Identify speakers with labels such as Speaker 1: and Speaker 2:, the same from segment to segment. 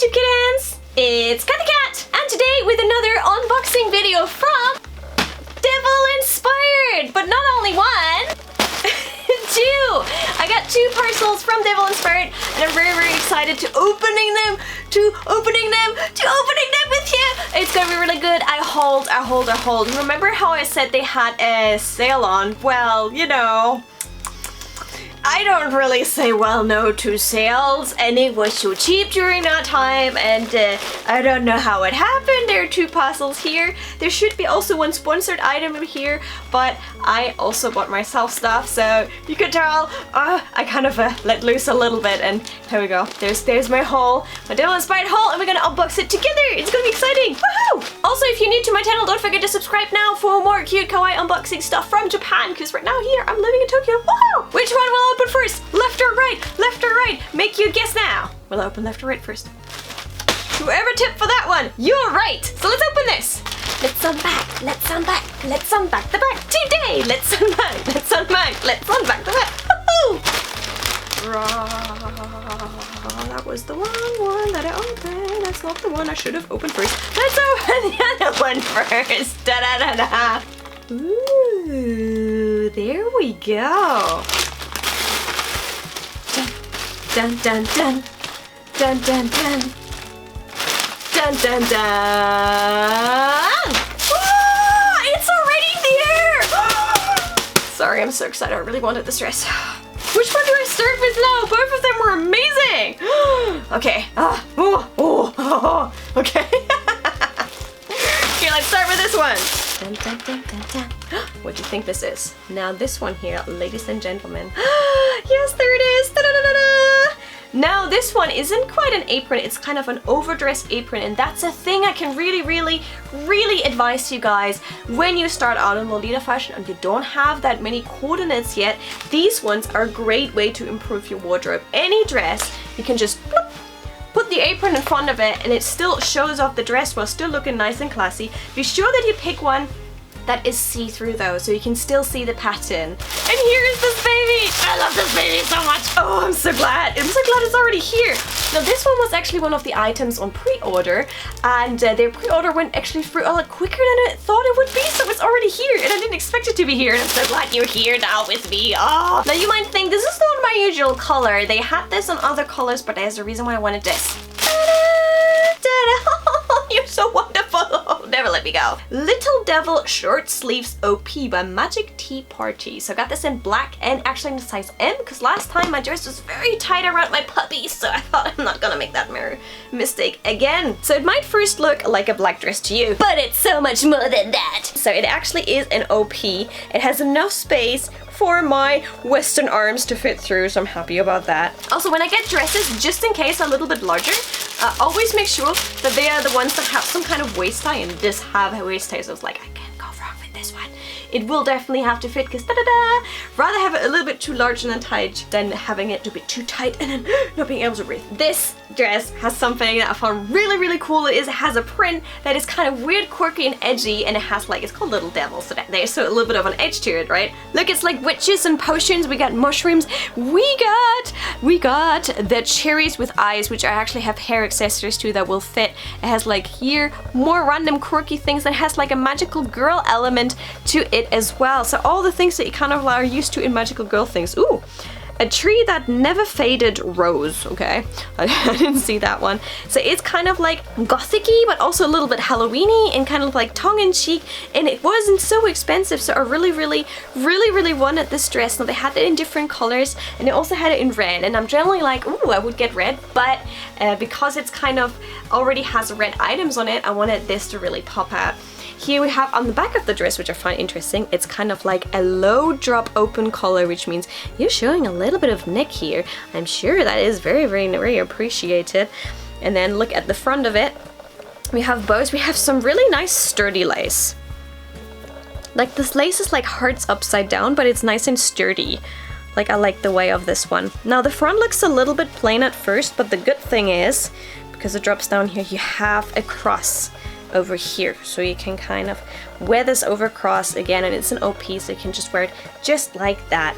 Speaker 1: YouTube kittens! It's Cathy Cat, and today with another unboxing video from Devilinspired! But not only one, two! I got two parcels from Devilinspired, and I'm very, very excited to opening them with you! It's gonna be really good. I hold. Remember how I said they had a sale on? Well, you know, I don't really say well no to sales, and it was so cheap during that time, and I don't know how it happened. There are two parcels here. There should be also one sponsored item in here, but I also bought myself stuff, so you could tell I kind of let loose a little bit, and here we go. There's my haul, my Devilinspired haul, and we're gonna unbox it together. It's gonna be exciting. Woohoo! Also, if you're new to my channel, don't forget to subscribe now for more cute kawaii unboxing stuff from Japan, because right now here I'm living in Tokyo. Woohoo! Which one will I open first? Left or right? Left or right? Make you guess now. Will I open left or right first? Whoever tipped for that one, you're right. So let's open this. Let's unpack the bag today. Let's unpack the bag. Woohoo! That was the wrong one that I opened. That's not the one I should have opened first. Let's open the other one first. Da da da da. Ooh, there we go. Dun dun dun. Dun dun dun. Dun dun dun. Oh, it's already there. Sorry, I'm so excited. I really wanted this dress. Which one do I start with now? Both of them were amazing. Okay. Okay. Okay, let's start with this one. Dun, dun, dun, dun, dun. What do you think this is? Now this one here, ladies and gentlemen. Yes, there it is. Da, da, da, da, da. Now this one isn't quite an apron, it's kind of an overdress apron, and that's a thing I can really advise to you guys when you start out in Lolita Fashion and you don't have that many coordinates yet. These ones are a great way to improve your wardrobe. Any dress, you can just bloop, put the apron in front of it and it still shows off the dress while still looking nice and classy. Be sure that you pick one that is see-through though, so you can still see the pattern. And here is this baby! I love this baby so much! Oh, I'm so glad! I'm so glad it's already here! Now this one was actually one of the items on pre-order, and their pre-order went actually through a lot quicker than I thought it would be, so it's already here, and I didn't expect it to be here, and I'm so glad you're here now with me. Oh. Now you might think, this is not my usual color. They had this on other colors, but there's a reason why I wanted this. You're so wonderful. Never let me go. Little Devil Short Sleeves OP by Magic Tea Party. So I got this in black and actually in the size M, because last time my dress was very tight around my puppy, so I thought I'm not gonna make that mistake again. So it might first look like a black dress to you, but it's so much more than that. So it actually is an OP. It has enough space for my Western arms to fit through, so I'm happy about that. Also, when I get dresses, just in case a little bit larger, always make sure that they are the ones that have some kind of waist tie, and this have a waist tie, so it's like, I can't go wrong with this one. It will definitely have to fit, because da-da-da! Rather have it a little bit too large and then tight than having it a bit too tight and then not being able to breathe. This dress has something that I found really cool. It has a print that is kind of weird, quirky, and edgy, and it has like, it's called Little Devil, so there's a little bit of an edge to it, right? Look, it's like witches and potions. We got mushrooms. We got the cherries with eyes, which I actually have hair accessories to that will fit. It has like here more random quirky things that has like a magical girl element to it as well. So all the things that you kind of are used to in magical girl things. Ooh, a tree that never faded rose. Okay, I didn't see that one. So it's kind of like gothic-y, but also a little bit Halloween-y and kind of like tongue-in-cheek, and it wasn't so expensive, so I really wanted this dress. Now they had it in different colors, and they also had it in red, and I'm generally like, ooh, I would get red, but because it's kind of already has red items on it, I wanted this to really pop out. Here we have on the back of the dress, which I find interesting, it's kind of like a low drop open collar, which means you're showing a little bit of neck here. I'm sure that is very appreciated. And then look at the front of it. We have bows. We have some really nice sturdy lace. Like this lace is like hearts upside down, but it's nice and sturdy. Like I like the way of this one. Now the front looks a little bit plain at first, but the good thing is, because it drops down here, you have a cross over here, so you can kind of wear this over cross again, and it's an OP, so you can just wear it just like that.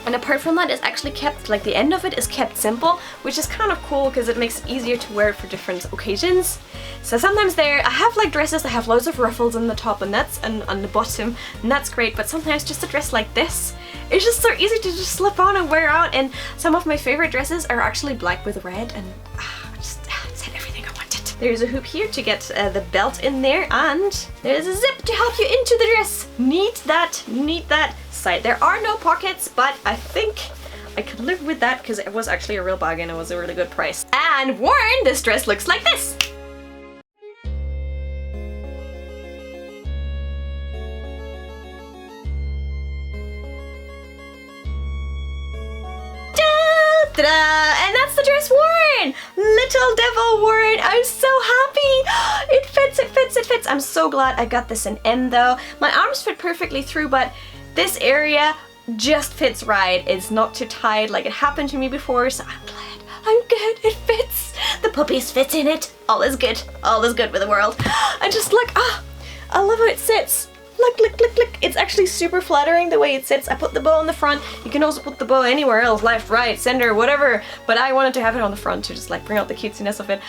Speaker 1: And apart from that, it's actually kept, like the end of it is kept simple, which is kind of cool because it makes it easier to wear it for different occasions. So sometimes I have like dresses that have loads of ruffles on the top and on the bottom, and that's great, but sometimes just a dress like this, it's just so easy to just slip on and wear out. And some of my favorite dresses are actually black with red, and it had everything I wanted. There's a hoop here to get the belt in there, and there's a zip to help you into the dress. Neat that side. There are no pockets, but I think I could live with that because it was actually a real bargain. It was a really good price. And worn, this dress looks like this. Ta-da! And that's the dress worn! Little devil worn! I'm so happy! It fits, it fits, it fits! I'm so glad I got this in M though. My arms fit perfectly through, but this area just fits right. It's not too tight like it happened to me before, so I'm glad. I'm good, it fits! The puppies fit in it. All is good. All is good with the world. And just look, I love how it sits. Look, look, look, look. It's actually super flattering the way it sits. I put the bow on the front. You can also put the bow anywhere else, left, right, center, whatever. But I wanted to have it on the front to just like bring out the cutesiness of it.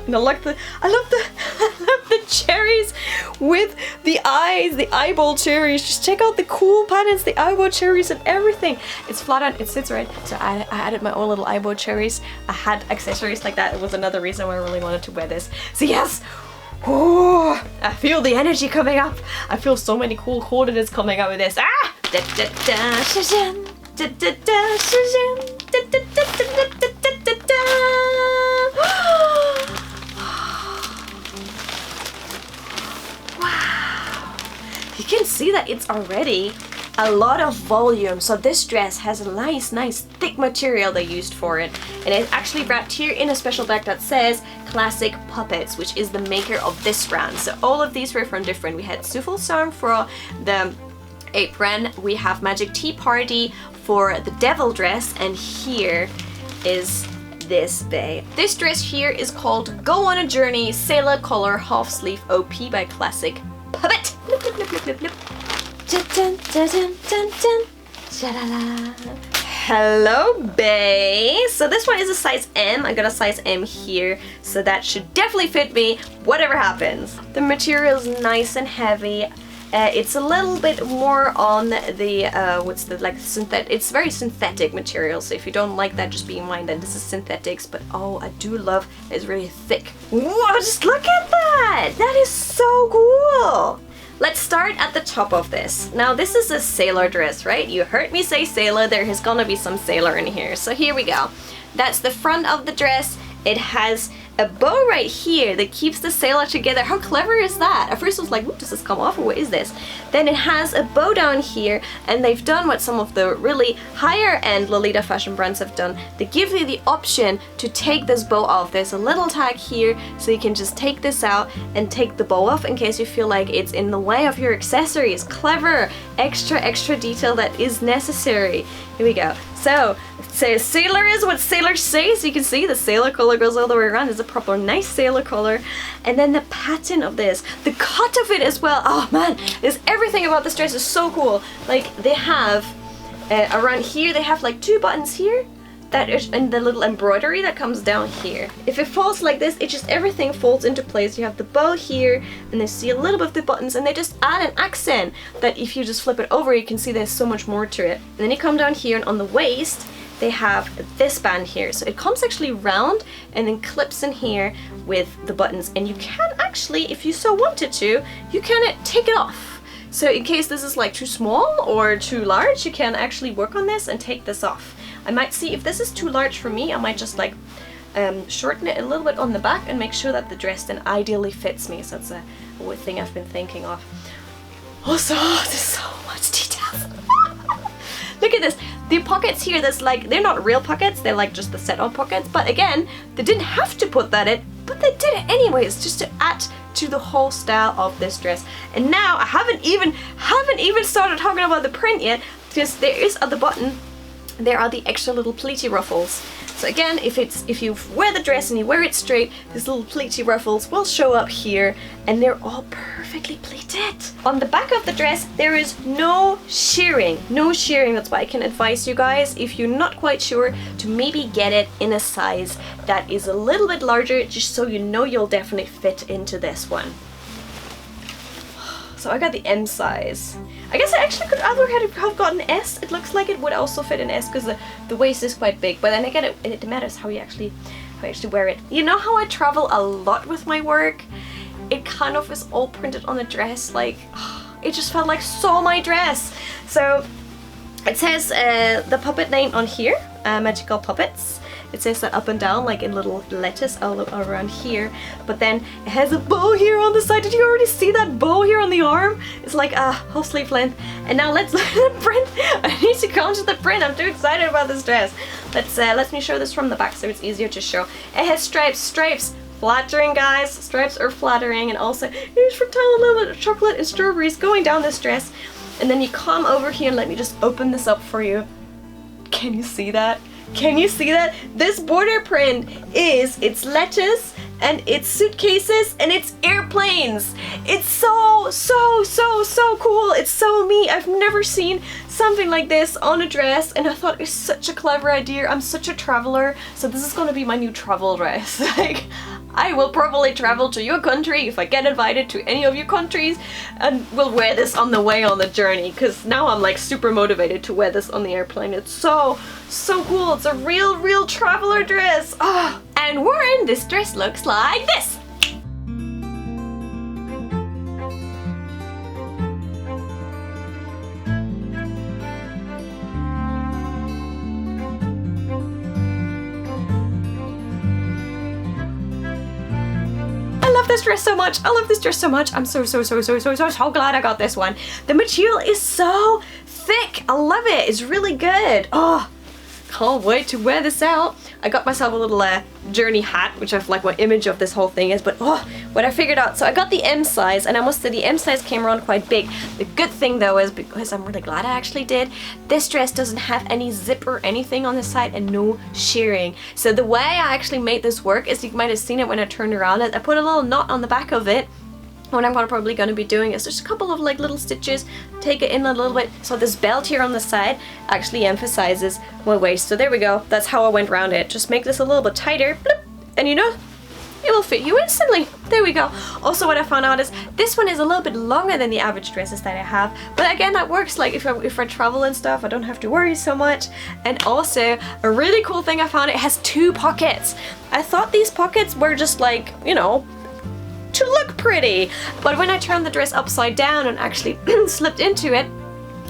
Speaker 1: And I love the cherries with the eyes, the eyeball cherries. Just check out the cool patterns, the eyeball cherries and everything. It's flat out, it sits right. So I added my own little eyeball cherries. I had accessories like that. It was another reason why I really wanted to wear this. So yes. Oh, I feel the energy coming up. I feel so many cool coordinates coming out with this. Ah! Da, da, da, shazam. Da, da, da, shazam. Da, da, da, da, da, da, da, da. Wow. You can see that it's already a lot of volume. So this dress has a nice thick material they used for it, and it's actually wrapped here in a special bag that says Classic Puppets, which is the maker of this brand. So all of these were from different. We had Souffle for the apron, we have Magic Tea Party for the devil dress, and here is this babe. This dress here is called Go on a Journey Sailor Color Half Sleeve OP by Classic Puppet. Blip, blip, blip, blip, blip, blip. Dun, dun, dun, dun, dun, dun. Hello, bae. So this one is a size M. I got a size M here, so that should definitely fit me, whatever happens. The material is nice and heavy. It's a little bit more on the synthetic. It's very synthetic material, so if you don't like that, just be in mind that this is synthetics. But oh, I do love it's really thick. Whoa, just look at that! That is so cool! Let's start at the top of this. Now this is a sailor dress, right? You heard me say sailor, there is gonna be some sailor in here. So here we go. That's the front of the dress. It has a bow right here that keeps the sailor together. How clever is that? At first I was like, does this come off or what is this? Then it has a bow down here, and they've done what some of the really higher end Lolita Fashion brands have done. They give you the option to take this bow off. There's a little tag here, so you can just take this out and take the bow off in case you feel like it's in the way of your accessories. Clever! Extra detail that is necessary. Here we go. So sailor is what sailors say, so you can see the sailor color goes all the way around. It's a proper nice sailor color. And then the pattern of this, the cut of it as well. Oh man, there's everything about this dress is so cool. Like they have around here, they have like 2 buttons here that is, and the little embroidery that comes down here. If it folds like this, it just everything folds into place. You have the bow here, and they see a little bit of the buttons, and they just add an accent that if you just flip it over, you can see there's so much more to it. And then you come down here, and on the waist, they have this band here. So it comes actually round and then clips in here with the buttons. And you can actually, if you so wanted to, you can take it off. So in case this is like too small or too large, you can actually work on this and take this off. I might see if this is too large for me, I might just like shorten it a little bit on the back and make sure that the dress then ideally fits me. So that's a thing I've been thinking of. Also, there's so much detail. Look at this. The pockets here, there's like, they're not real pockets, they're like just the set-on pockets. But again, they didn't have to put that in, but they did it anyways, just to add to the whole style of this dress. And now I haven't even started talking about the print yet, because there is at the bottom, there are the extra little pleaty ruffles So again, if you wear the dress and you wear it straight, these little pleaty ruffles will show up here, and they're all perfectly pleated. On the back of the dress, there is no shearing. No shearing. That's why I can advise you guys, if you're not quite sure, to maybe get it in a size that is a little bit larger, just so you know you'll definitely fit into this one. So I got the M size. I guess I actually could either have gotten S. It looks like it would also fit an S because the waist is quite big. But then again, it matters how you actually wear it. You know how I travel a lot with my work? It kind of is all printed on the dress. Like, it just felt like so my dress. So it says the puppet name on here, Magical Puppets. It says that up and down, like in little letters all around here. But then it has a bow here on the side. Did you already see that bow here on the arm? It's like whole sleeve length. And now let's look at the print. I need to go into the print. I'm too excited about this dress. Let me show this from the back so it's easier to show. It has stripes. Stripes. Flattering, guys. Stripes are flattering. And also, here's from Thailand, a little bit of chocolate and strawberries going down this dress. And then you come over here and let me just open this up for you. Can you see that? Can you see that? This border print it's letters and it's suitcases and it's airplanes. It's so cool. It's so me. I've never seen something like this on a dress, and I thought it's such a clever idea. I'm such a traveler, so this is gonna be my new travel dress. Like, I will probably travel to your country if I get invited to any of your countries, and we'll wear this on the way on the journey, because now I'm like super motivated to wear this on the airplane. It's so cool. It's a real traveler dress. Oh, and worn, this dress looks like this. This dress so much. I love this dress so much. I'm so glad I got this one. The material is so thick. I love it. It's really good. Oh, can't wait to wear this out. I got myself a little journey hat, which I've like what image of this whole thing is, but what I figured out. So I got the M size, and I must say the M size came around quite big. The good thing though is, because I'm really glad I actually did, this dress doesn't have any zip or anything on the side and no shearing. So the way I actually made this work is, you might have seen it when I turned around it, I put a little knot on the back of it. What I'm probably going to be doing is just a couple of like little stitches, take it in a little bit. So this belt here on the side actually emphasizes my waist. So there we go. That's how I went around it. Just make this a little bit tighter. Bloop, and you know, it will fit you instantly. There we go. Also, what I found out is this one is a little bit longer than the average dresses that I have. But again, that works. Like if I travel and stuff, I don't have to worry so much. And also, a really cool thing I found, it has 2 pockets. I thought these pockets were just like, you know, to look pretty, but when I turned the dress upside down and actually slipped into it,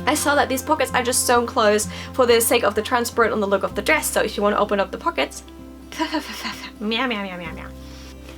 Speaker 1: I saw that these pockets are just sewn closed for the sake of the transport and the look of the dress. So if you want to open up the pockets, meow meow meow meow meow.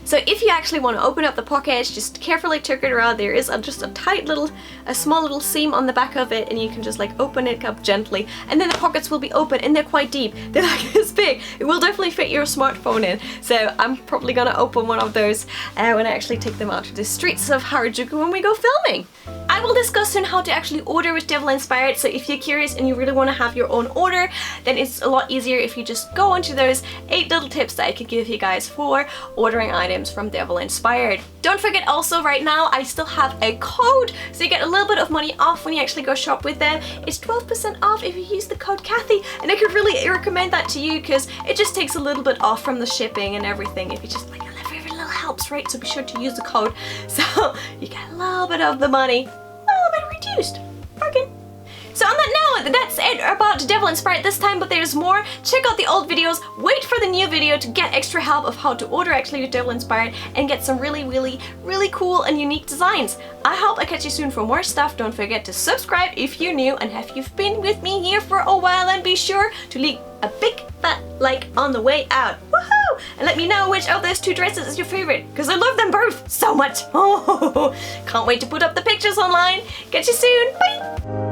Speaker 1: So if you actually want to open up the pockets, just carefully tuck it around. There is just a small little seam on the back of it, and you can just like open it up gently, and then the pockets will be open, and they're quite deep. They're like this big. It will definitely fit your smartphone in. So I'm probably gonna open one of those when I actually take them out to the streets of Harajuku when we go filming. I will discuss soon how to actually order with Devilinspired, so if you're curious and you really want to have your own order, then it's a lot easier if you just go into those 8 little tips that I could give you guys for ordering items from Devilinspired. Don't forget also, right now I still have a code, so you get a little bit of money off when you actually go shop with them. It's 12% off if you use the code Cathy, and I could really recommend that to you because it just takes a little bit off from the shipping and everything if you just like every little helps, right? So be sure to use the code so you get a little bit of the money, a little bit reduced. Bargain. So on that note, that's it about Devilinspired this time, but there's more. Check out the old videos, wait for the new video to get extra help of how to order actually with Devilinspired and get some really cool and unique designs. I hope I catch you soon for more stuff. Don't forget to subscribe if you're new and if you've been with me here for a while, and be sure to leave a big fat like on the way out. Woohoo! And let me know which of those 2 dresses is your favorite, because I love them both so much. Oh, can't wait to put up the pictures online. Catch you soon. Bye!